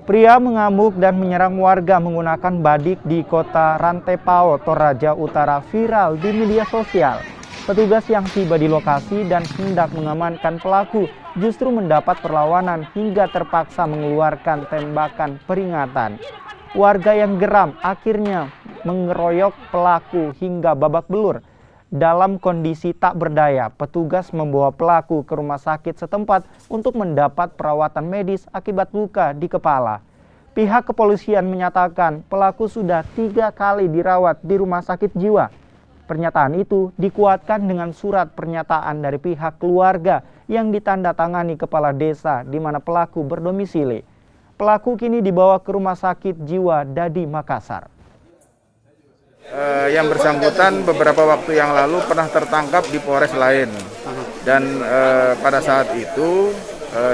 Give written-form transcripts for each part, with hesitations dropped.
Pria mengamuk dan menyerang warga menggunakan badik di kota Rantepao, Toraja Utara viral di media sosial. Petugas yang tiba di lokasi dan hendak mengamankan pelaku justru mendapat perlawanan hingga terpaksa mengeluarkan tembakan peringatan. Warga yang geram akhirnya mengeroyok pelaku hingga babak belur. Dalam kondisi tak berdaya, petugas membawa pelaku ke rumah sakit setempat untuk mendapat perawatan medis akibat luka di kepala. Pihak kepolisian menyatakan pelaku sudah 3 kali dirawat di rumah sakit jiwa. Pernyataan itu dikuatkan dengan surat pernyataan dari pihak keluarga yang ditandatangani kepala desa di mana pelaku berdomisili. Pelaku kini dibawa ke rumah sakit jiwa Dadi Makassar. Yang bersangkutan beberapa waktu yang lalu pernah tertangkap di Polres lain dan pada saat itu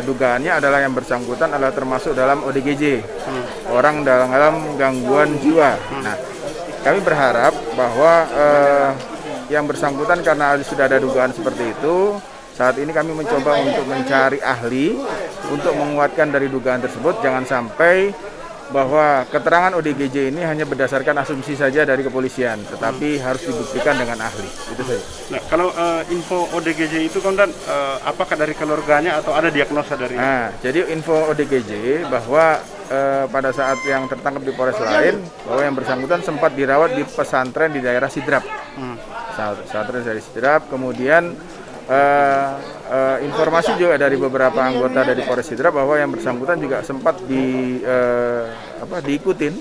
dugaannya adalah yang bersangkutan adalah termasuk dalam ODGJ, orang dalam gangguan jiwa. Nah, kami berharap bahwa yang bersangkutan karena sudah ada dugaan seperti itu, saat ini kami mencoba untuk mencari ahli untuk menguatkan dari dugaan tersebut. Jangan sampai bahwa keterangan ODGJ ini hanya berdasarkan asumsi saja dari kepolisian, tetapi harus dibuktikan dengan ahli. Itu saja. Nah, kalau info ODGJ itu kan apakah dari keluarganya atau ada diagnosa dari? Nah, jadi info ODGJ bahwa pada saat yang tertangkap di Polres lain, bahwa yang bersangkutan sempat dirawat di pesantren di daerah Sidrap. Pesantren dari Sidrap, kemudian informasi juga dari beberapa anggota dari Polres Sidrap bahwa yang bersangkutan juga sempat diikutin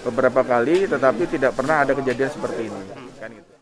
beberapa kali, tetapi tidak pernah ada kejadian seperti ini. Kan gitu.